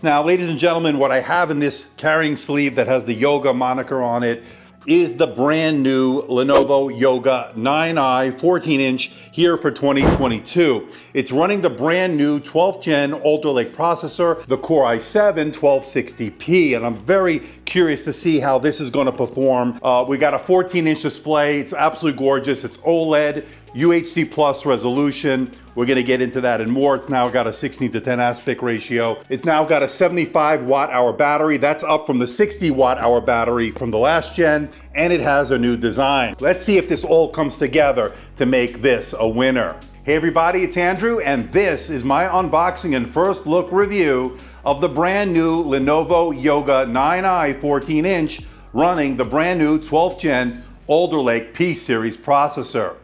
Now, ladies and gentlemen, what I have in this carrying sleeve that has the Yoga moniker on it is the brand new Lenovo Yoga 9i 14-inch here for 2022. It's running the brand new 12th gen Alder Lake processor, the Core i7-1260P, and I'm very curious to see how this is going to perform. We got a 14-inch display. It's absolutely gorgeous. It's OLED, UHD plus resolution. We're going to get into that and more. It's now got a 16:10 aspect ratio. It's now got a 75 watt-hour battery. That's up from the 60 watt-hour battery from the last gen, and it has a new design. Let's see if this all comes together to make this a winner. Hey everybody, it's Andrew, and this is my unboxing and first look review of the brand new Lenovo Yoga 9i 14-inch running the brand new 12th gen Alder Lake P series processor.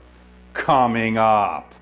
Coming up.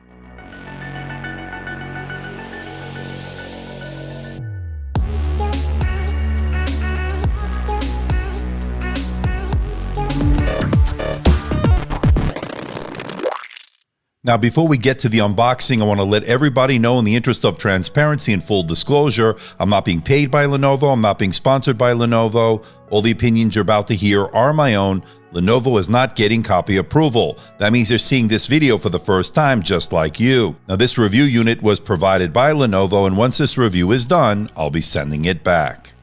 Now, before we get to the unboxing, I want to let everybody know, in the interest of transparency and full disclosure, I'm not being paid by Lenovo. I'm not being sponsored by Lenovo. All the opinions you're about to hear are my own. Lenovo is not getting copy approval. That means they're seeing this video for the first time, just like you. Now, this review unit was provided by Lenovo, and once this review is done, I'll be sending it back.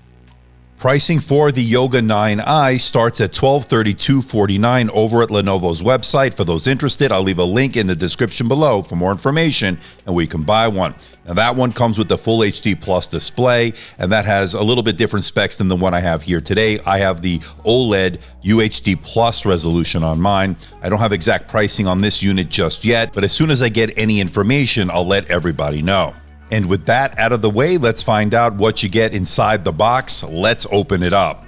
Pricing for the Yoga 9i starts at $1,232.49 over at Lenovo's website. For those interested, I'll leave a link in the description below for more information and where you can buy one. Now, that one comes with the Full HD Plus display, and that has a little bit different specs than the one I have here today. I have the OLED UHD Plus resolution on mine. I don't have exact pricing on this unit just yet, but as soon as I get any information, I'll let everybody know. And with that out of the way, let's find out what you get inside the box. Let's open it up.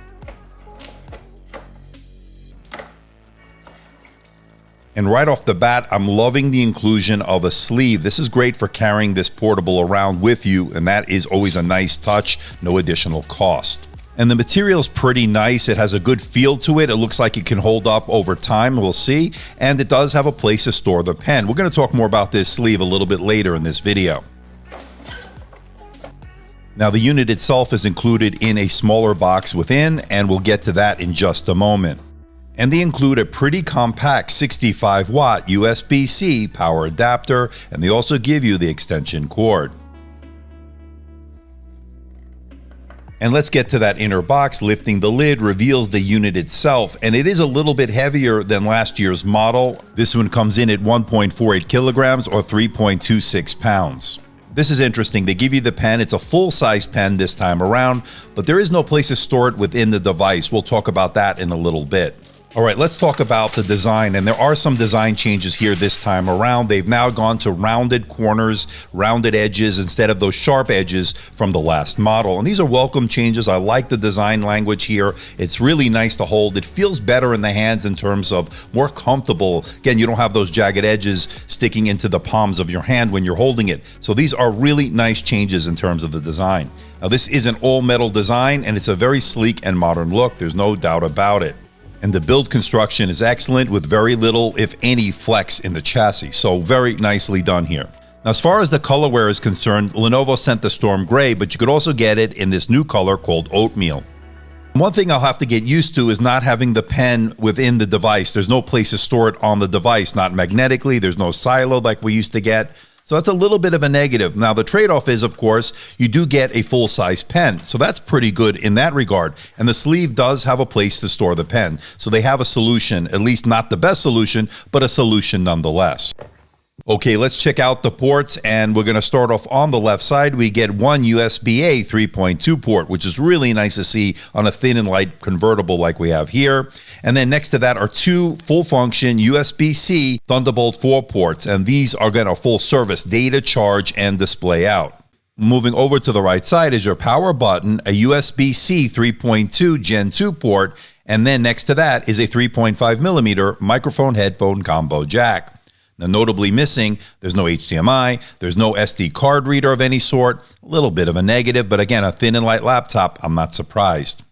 And right off the bat, I'm loving the inclusion of a sleeve. This is great for carrying this portable around with you, and that is always a nice touch, no additional cost. And the material is pretty nice. It has a good feel to it. It looks like it can hold up over time. We'll see. And it does have a place to store the pen. We're going to talk more about this sleeve a little bit later in this video. Now, the unit itself is included in a smaller box within, and we'll get to that in just a moment. And they include a pretty compact 65-watt USB-C power adapter, and they also give you the extension cord. And let's get to that inner box. Lifting the lid reveals the unit itself, and it is a little bit heavier than last year's model. This one comes in at 1.48 kilograms or 3.26 pounds. This is interesting. They give you the pen. It's a full-size pen this time around, but there is no place to store it within the device. We'll talk about that in a little bit. All right, let's talk about the design, and there are some design changes here this time around. They've now gone to rounded corners, rounded edges, instead of those sharp edges from the last model. And these are welcome changes. I like the design language here. It's really nice to hold. It feels better in the hands in terms of more comfortable. Again, you don't have those jagged edges sticking into the palms of your hand when you're holding it. So these are really nice changes in terms of the design. Now, this is an all-metal design, and it's a very sleek and modern look. There's no doubt about it. And the build construction is excellent with very little, if any, flex in the chassis. So very nicely done here. Now, as far as the colorware is concerned, Lenovo sent the Storm Gray, but you could also get it in this new color called Oatmeal. One thing I'll have to get used to is not having the pen within the device. There's no place to store it on the device, not magnetically. There's no silo like we used to get. So that's a little bit of a negative. Now, the trade-off is, of course, you do get a full-size pen. So that's pretty good in that regard. And the sleeve does have a place to store the pen. So they have a solution, at least not the best solution, but a solution nonetheless. Okay, let's check out the ports, and we're going to start off on the left side. We get one USB-A 3.2 port, which is really nice to see on a thin and light convertible like we have here. And then next to that are two full-function USB-C Thunderbolt 4 ports, and these are going to full service data, charge, and display out. Moving over to the right side is your power button, a USB-C 3.2 Gen 2 port, and then next to that is a 3.5 millimeter microphone headphone combo jack. Now, notably missing, there's no HDMI, there's no SD card reader of any sort. A little bit of a negative, but again, a thin and light laptop, I'm not surprised.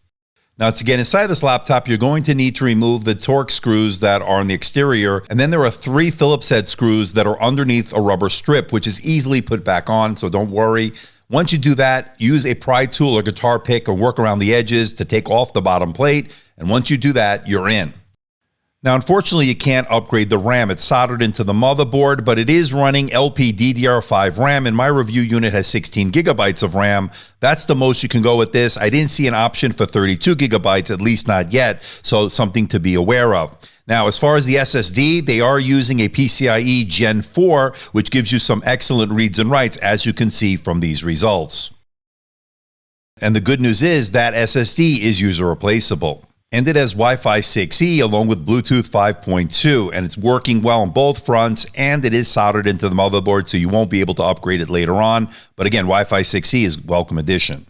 Now, to get inside this laptop, you're going to need to remove the Torx screws that are on the exterior, and then there are 3 Phillips head screws that are underneath a rubber strip, which is easily put back on, so don't worry. Once you do that, use a pry tool or guitar pick or work around the edges to take off the bottom plate. And once you do that, you're in. Now, unfortunately, you can't upgrade the RAM. It's soldered into the motherboard, but it is running LPDDR5 RAM, and my review unit has 16 gigabytes of RAM. That's the most you can go with this. I didn't see an option for 32 gigabytes, at least not yet, so something to be aware of. Now, as far as the SSD, they are using a PCIe Gen 4, which gives you some excellent reads and writes, as you can see from these results. And the good news is that SSD is user replaceable. And it has Wi-Fi 6E along with Bluetooth 5.2, and it's working well on both fronts, and it is soldered into the motherboard, so you won't be able to upgrade it later on. But again, Wi-Fi 6E is a welcome addition.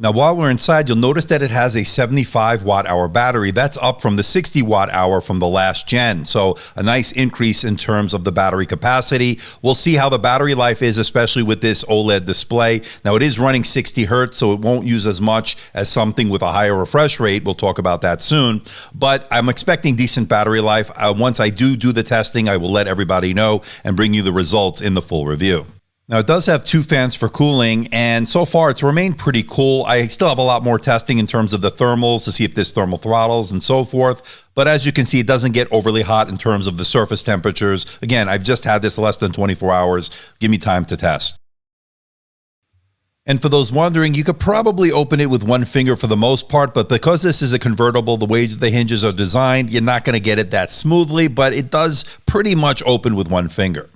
Now, while we're inside, you'll notice that it has a 75 watt-hour battery. That's up from the 60 watt-hour from the last gen. So a nice increase in terms of the battery capacity. We'll see how the battery life is, especially with this OLED display. Now, it is running 60 hertz, so it won't use as much as something with a higher refresh rate. We'll talk about that soon. But I'm expecting decent battery life. Once I do the testing, I will let everybody know and bring you the results in the full review. Now, it does have 2 fans for cooling, and so far it's remained pretty cool. I still have a lot more testing in terms of the thermals to see if there's thermal throttles and so forth. But as you can see, it doesn't get overly hot in terms of the surface temperatures. Again, I've just had this less than 24 hours. Give me time to test. And for those wondering, you could probably open it with one finger for the most part, but because this is a convertible, the way the hinges are designed, you're not going to get it that smoothly, but it does pretty much open with one finger.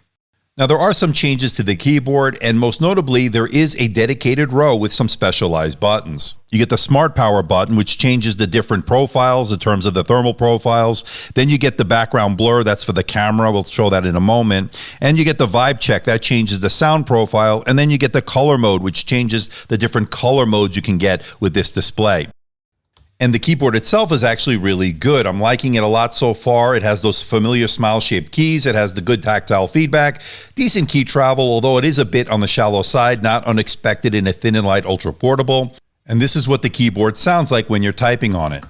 Now, there are some changes to the keyboard, and most notably, there is a dedicated row with some specialized buttons. You get the Smart Power button, which changes the different profiles in terms of the thermal profiles. Then you get the background blur, that's for the camera. We'll show that in a moment. And you get the Vibe Check, that changes the sound profile. And then you get the color mode, which changes the different color modes you can get with this display. And the keyboard itself is actually really good. I'm liking it a lot so far. It has those familiar smile-shaped keys. It has the good tactile feedback. Decent key travel, although it is a bit on the shallow side, not unexpected in a thin and light ultra portable. And this is what the keyboard sounds like when you're typing on it.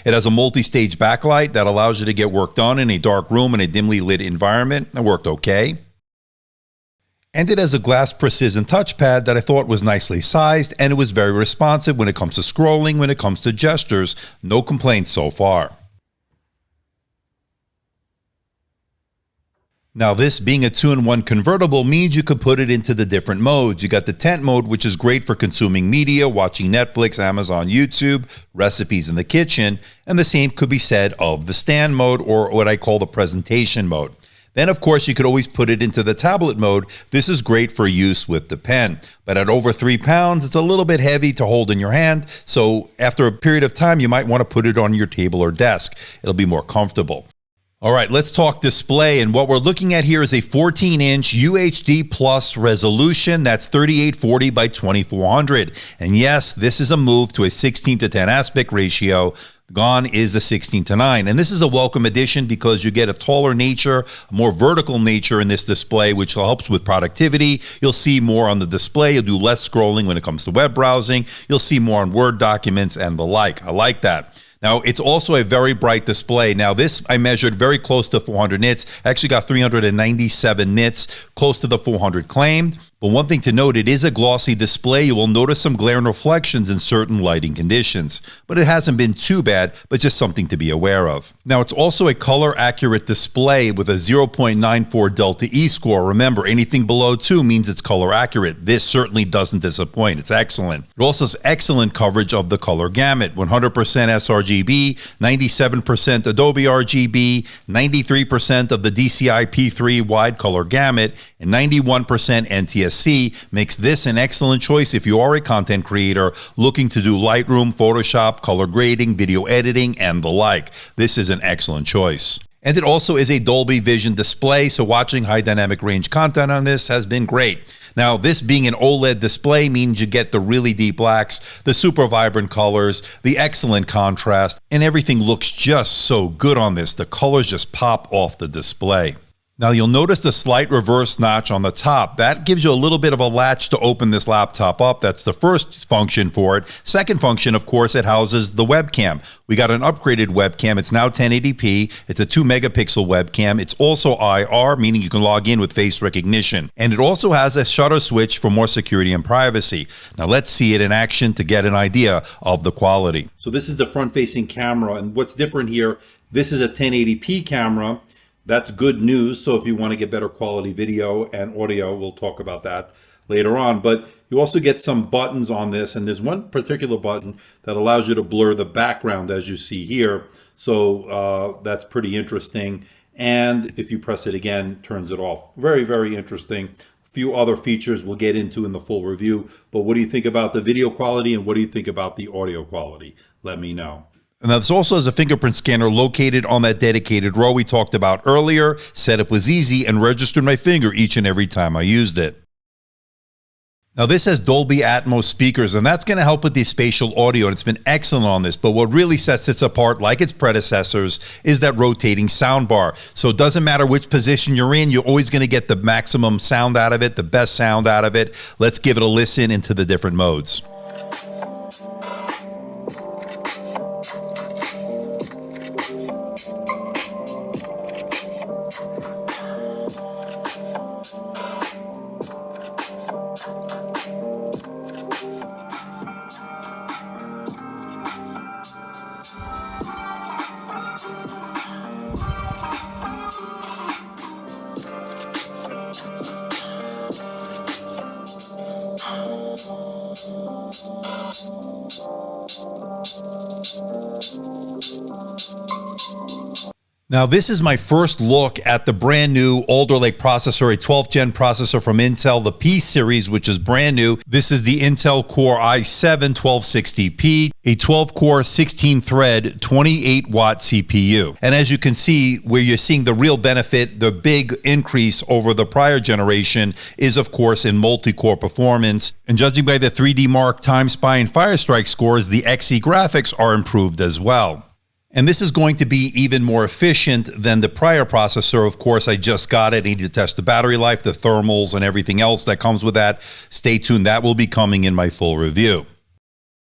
It has a multi-stage backlight that allows you to get work done in a dark room in a dimly lit environment. It worked okay. And it has a glass precision touchpad that I thought was nicely sized, and it was very responsive when it comes to scrolling, when it comes to gestures. No complaints so far. Now, this being a 2-in-1 convertible means you could put it into the different modes. You got the tent mode, which is great for consuming media, watching Netflix, Amazon, YouTube, recipes in the kitchen, and the same could be said of the stand mode, or what I call the presentation mode. Then, of course, you could always put it into the tablet mode. This is great for use with the pen. But at over 3 pounds, it's a little bit heavy to hold in your hand. So after a period of time, you might want to put it on your table or desk. It'll be more comfortable. All right, let's talk display. And what we're looking at here is a 14-inch UHD plus resolution. That's 3840 by 2400. And yes, this is a move to a 16:10 aspect ratio. Gone is the 16:9. And this is a welcome addition because you get a taller nature, a more vertical nature in this display, which helps with productivity. You'll see more on the display. You'll do less scrolling when it comes to web browsing. You'll see more on Word documents and the like. I like that. Now, it's also a very bright display. Now, this I measured very close to 400 nits. I actually got 397 nits, close to the 400 claimed. But one thing to note, it is a glossy display. You will notice some glare and reflections in certain lighting conditions. But it hasn't been too bad, but just something to be aware of. Now, it's also a color-accurate display with a 0.94 Delta E score. Remember, anything below 2 means it's color-accurate. This certainly doesn't disappoint. It's excellent. It also has excellent coverage of the color gamut. 100% sRGB, 97% Adobe RGB, 93% of the DCI P3 wide color gamut, and 91% NTSC. Makes this an excellent choice if you are a content creator looking to do Lightroom, Photoshop, color grading, video editing, and the like. This is an excellent choice. And it also is a Dolby Vision display, so watching high dynamic range content on this has been great. Now, this being an OLED display means you get the really deep blacks, the super vibrant colors, the excellent contrast, and everything looks just so good on this. The colors just pop off the display. Now you'll notice the slight reverse notch on the top. That gives you a little bit of a latch to open this laptop up. That's the first function for it. Second function, of course, it houses the webcam. We got an upgraded webcam. It's now 1080p. It's a 2 megapixel webcam. It's also IR, meaning you can log in with face recognition. And it also has a shutter switch for more security and privacy. Now let's see it in action to get an idea of the quality. So this is the front-facing camera, and what's different here, this is a 1080p camera. That's good news. So if you want to get better quality video and audio, we'll talk about that later on. But you also get some buttons on this, and there's one particular button that allows you to blur the background, as you see here. So that's pretty interesting. And if you press it again, it turns it off. Very, very interesting. A few other features we'll get into in the full review. But what do you think about the video quality, and what do you think about the audio quality? Let me know. Now, this also has a fingerprint scanner located on that dedicated row we talked about earlier. Setup was easy and registered my finger each and every time I used it. Now, this has Dolby Atmos speakers, and that's going to help with the spatial audio, and it's been excellent on this. But what really sets it apart, like its predecessors, is that rotating sound bar. So it doesn't matter which position you're in, you're always going to get the maximum sound out of it, the best sound out of it. Let's give it a listen into the different modes. Now, this is my first look at the brand new Alder Lake processor, a 12th gen processor from Intel, the P series, which is brand new. This is the Intel Core i7-1260P, a 12-core, 16-thread, 28-watt CPU. And as you can see, where you're seeing the real benefit, the big increase over the prior generation is, of course, in multi-core performance. And judging by the 3D Mark, Time Spy, and Firestrike scores, the XE graphics are improved as well. And this is going to be even more efficient than the prior processor. Of course, I just got it. I need to test the battery life, the thermals, and everything else that comes with that. Stay tuned. That will be coming in my full review.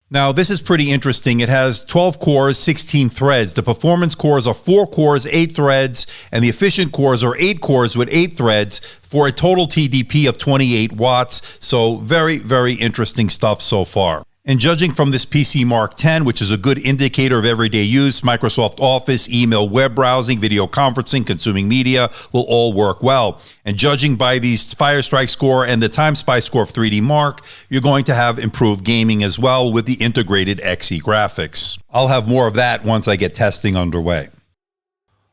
Now, this is pretty interesting. It has 12 cores, 16 threads. The performance cores are 4 cores, 8 threads, and the efficient cores are 8 cores with 8 threads for a total TDP of 28 watts. So very, very interesting stuff so far. And judging from this PC Mark 10, which is a good indicator of everyday use, Microsoft Office, email, web browsing, video conferencing, consuming media will all work well. And judging by the Firestrike score and the Time Spy score of 3D Mark, you're going to have improved gaming as well with the integrated XE graphics. I'll have more of that once I get testing underway.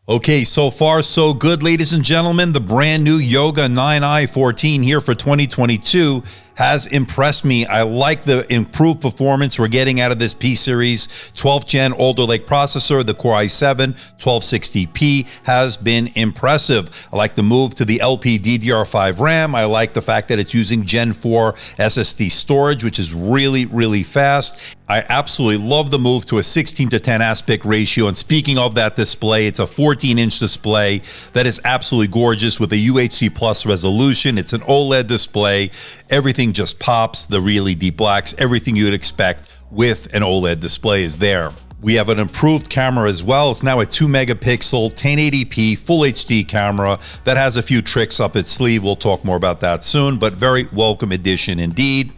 Okay, so far so good, ladies and gentlemen. The brand new Yoga 9i14 here for 2022 has impressed me. I like the improved performance we're getting out of this P series 12th gen Alder Lake processor. The Core i7-1260P has been impressive. I like the move to the LPDDR5 RAM. I like the fact that it's using Gen 4 SSD storage, which is really, really fast. I absolutely love the move to a 16:10 aspect ratio. And speaking of that display, it's a 14-inch display that is absolutely gorgeous with a UHD plus resolution. It's an OLED display. Everything just pops, the really deep blacks, everything you would expect with an OLED display is there. We have an improved camera as well. It's now a 2 megapixel 1080p full HD camera that has a few tricks up its sleeve. We'll talk more about that soon, but very welcome addition indeed.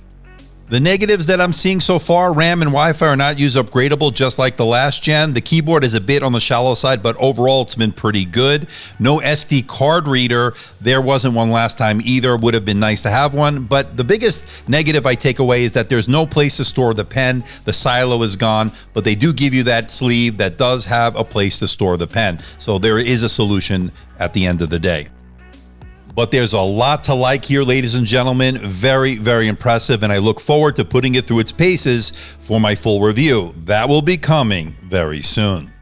The negatives that I'm seeing so far, RAM and Wi-Fi are not use upgradable just like the last gen. The keyboard is a bit on the shallow side, but overall it's been pretty good. No SD card reader. There wasn't one last time either. Would have been nice to have one. But the biggest negative I take away is that there's no place to store the pen. The silo is gone, but they do give you that sleeve that does have a place to store the pen. So there is a solution at the end of the day. But there's a lot to like here, ladies and gentlemen. Very, very impressive, and I look forward to putting it through its paces for my full review. That will be coming very soon.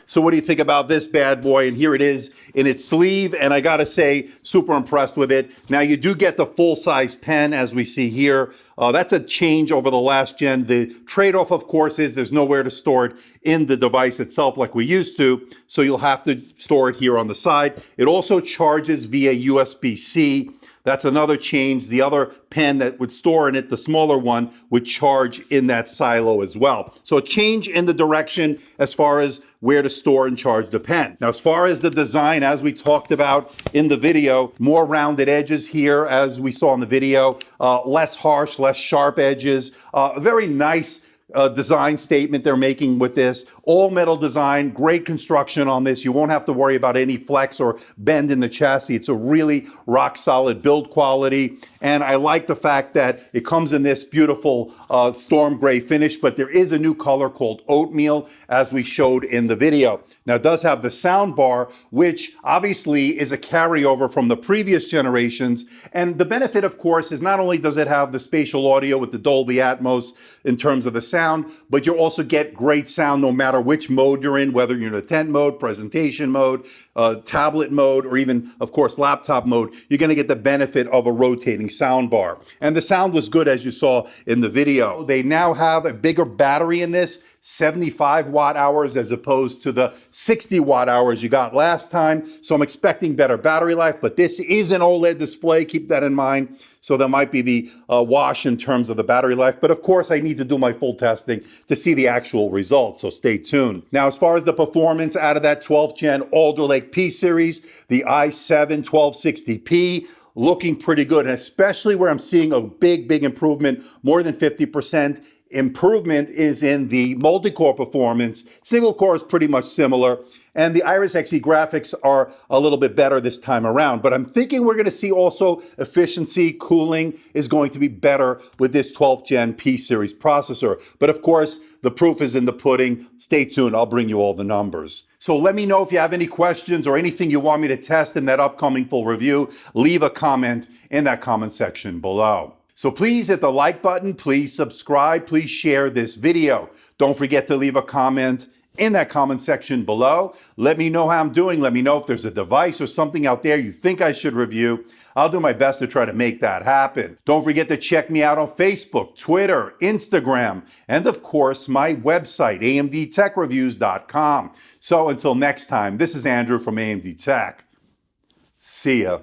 So what do you think about this bad boy? And here it is in its sleeve, and I gotta say, super impressed with it. Now you do get the full-size pen, as we see here. That's a change over the last gen. The trade-off, of course, is there's nowhere to store it in the device itself like we used to, so you'll have to store it here on the side. It also charges via USB-C. That's another change. The other pen that would store in it, the smaller one, would charge in that silo as well. So a change in the direction as far as where to store and charge the pen. Now, as far as the design, as we talked about in the video, more rounded edges here, as we saw in the video, less harsh, less sharp edges, very nice design statement they're making with this. All metal design, great construction on this. You won't have to worry about any flex or bend in the chassis. It's a really rock solid build quality. And I like the fact that it comes in this beautiful storm gray finish, but there is a new color called oatmeal, as we showed in the video. Now it does have the sound bar, which obviously is a carryover from the previous generations. And the benefit, of course, is not only does it have the spatial audio with the Dolby Atmos in terms of the sound, but you also get great sound no matter which mode you're in, whether you're in a tent mode, presentation mode, tablet mode, or even, of course, laptop mode. You're going to get the benefit of a rotating sound bar. And the sound was good, as you saw in the video. They now have a bigger battery in this, 75 watt hours as opposed to the 60 watt hours you got last time. So I'm expecting better battery life, but this is an OLED display. Keep that in mind. So that might be the wash in terms of the battery life. But of course, I need to do my full testing to see the actual results. So stay tuned. Now, as far as the performance out of that 12th gen Alder Lake P series, the i7-1260P, looking pretty good, and especially where I'm seeing a big improvement, more than 50%. Improvement is in the multi-core performance. Single core is pretty much similar, and the Iris Xe graphics are a little bit better this time around. But I'm thinking we're going to see also efficiency, cooling is going to be better with this 12th gen P series processor. But of course, the proof is in the pudding. Stay tuned. I'll bring you all the numbers. So let me know if you have any questions or anything you want me to test in that upcoming full review. Leave a comment in that comment section below. So please hit the like button, please subscribe, please share this video. Don't forget to leave a comment in that comment section below. Let me know how I'm doing. Let me know if there's a device or something out there you think I should review. I'll do my best to try to make that happen. Don't forget to check me out on Facebook, Twitter, Instagram, and of course, my website, amdtechreviews.com. So until next time, this is Andrew from AMD Tech. See ya.